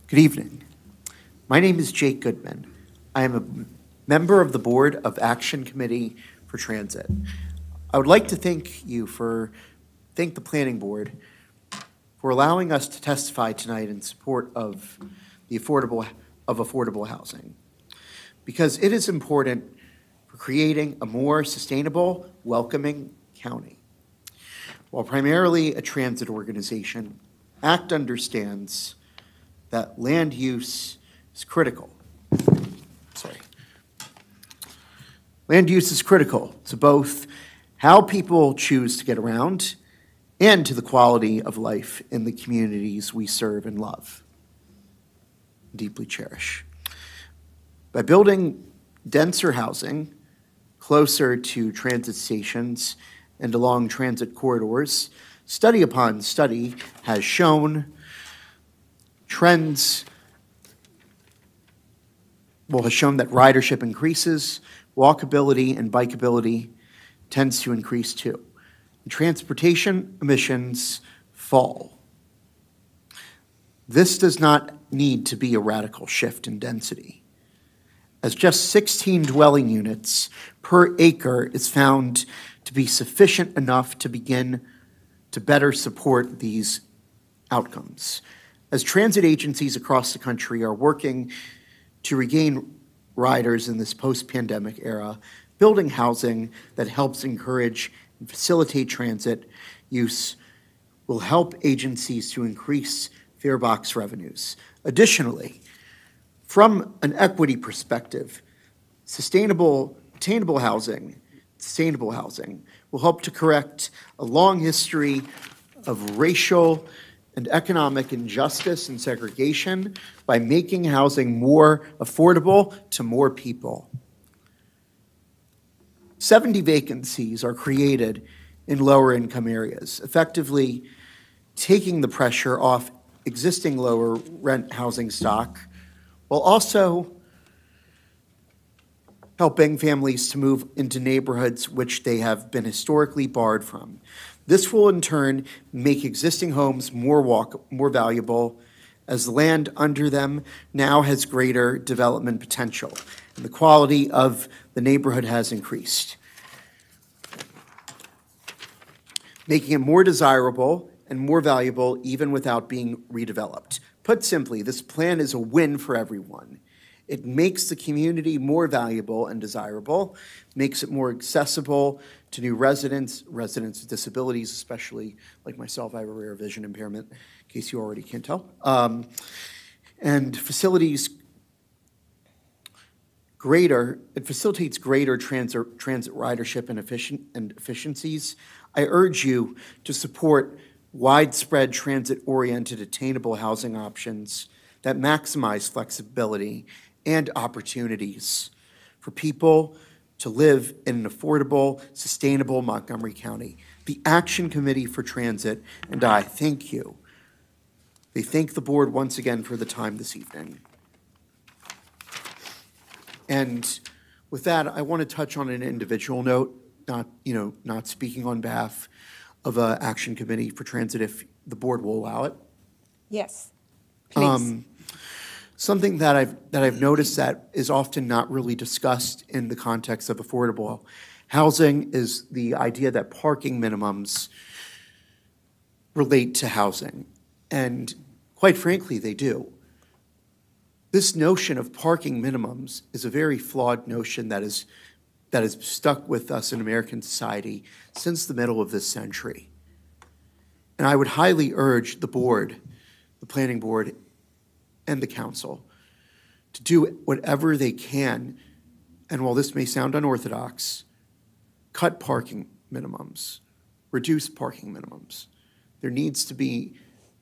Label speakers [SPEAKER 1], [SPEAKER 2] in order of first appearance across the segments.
[SPEAKER 1] Good evening. My name is Jake Goodman. I am a member of the Board of Action Committee for Transit. I would like to thank the Planning Board for allowing us to testify tonight in support of affordable housing, because it is important for creating a more sustainable, welcoming county. While primarily a transit organization, ACT understands that land use is critical. Land use is critical to both how people choose to get around and to the quality of life in the communities we serve and love, deeply cherish. By building denser housing closer to transit stations and along transit corridors, study upon study has shown that ridership increases, walkability and bikeability tends to increase too. And transportation emissions fall. This does not need to be a radical shift in density, as just 16 dwelling units per acre is found to be sufficient enough to begin to better support these outcomes. As transit agencies across the country are working to regain riders in this post-pandemic era, building housing that helps encourage and facilitate transit use will help agencies to increase fare box revenues. Additionally, from an equity perspective, attainable housing will help to correct a long history of racial and economic injustice and segregation by making housing more affordable to more people. 70 vacancies are created in lower income areas, effectively taking the pressure off existing lower rent housing stock, while also helping families to move into neighborhoods which they have been historically barred from. This will in turn make existing homes more valuable, as the land under them now has greater development potential, and the quality of the neighborhood has increased, making it more desirable and more valuable even without being redeveloped. Put simply, this plan is a win for everyone. It makes the community more valuable and desirable, makes it more accessible to new residents with disabilities, especially like myself. I have a rare vision impairment, in case you already can't tell. It facilitates greater transit ridership and efficiencies. I urge you to support widespread transit-oriented attainable housing options that maximize flexibility and opportunities for people to live in an affordable, sustainable Montgomery County. The Action Committee for Transit and I thank you. They thank the board once again for the time this evening. And with that, I want to touch on an individual note, not speaking on behalf of an Action Committee for Transit, if the board will allow it.
[SPEAKER 2] Yes, please.
[SPEAKER 1] Something that I've noticed that is often not really discussed in the context of affordable housing is the idea that parking minimums relate to housing. And quite frankly, they do. This notion of parking minimums is a very flawed notion that has stuck with us in American society since the middle of this century. And I would highly urge the board, the planning board, and the council to do whatever they can, and while this may sound unorthodox, cut parking minimums, reduce parking minimums. There needs to be,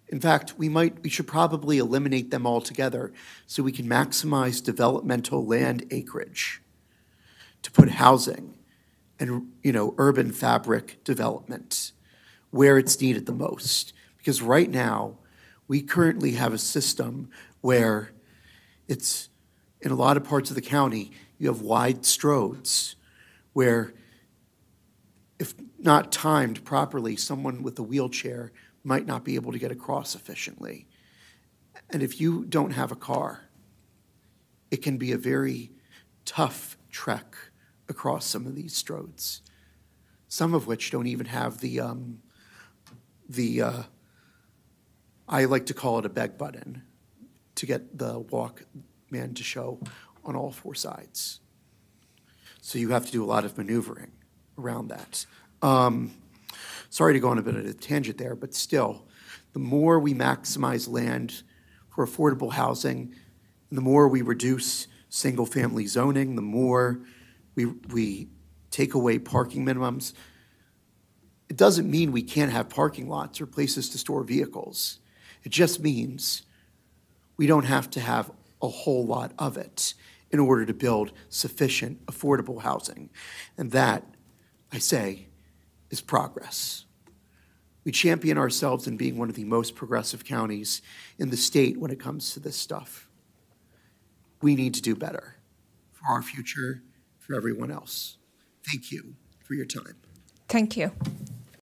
[SPEAKER 1] in fact, we should probably eliminate them altogether so we can maximize developmental land acreage to put housing and urban fabric development where it's needed the most. Because right now, we currently have a system where it's, in a lot of parts of the county, you have wide stroads where, if not timed properly, someone with a wheelchair might not be able to get across efficiently. And if you don't have a car, it can be a very tough trek across some of these roads, some of which don't even have I like to call it a beg button, to get the walk man to show on all four sides. So you have to do a lot of maneuvering around that. Sorry to go on a bit of a tangent there, but still, the more we maximize land for affordable housing, and the more we reduce single-family zoning, the more we take away parking minimums. It doesn't mean we can't have parking lots or places to store vehicles. It just means we don't have to have a whole lot of it in order to build sufficient affordable housing. And that, I say, is progress. We champion ourselves in being one of the most progressive counties in the state when it comes to this stuff. We need to do better for our future, for everyone else. Thank you for your time.
[SPEAKER 2] Thank you.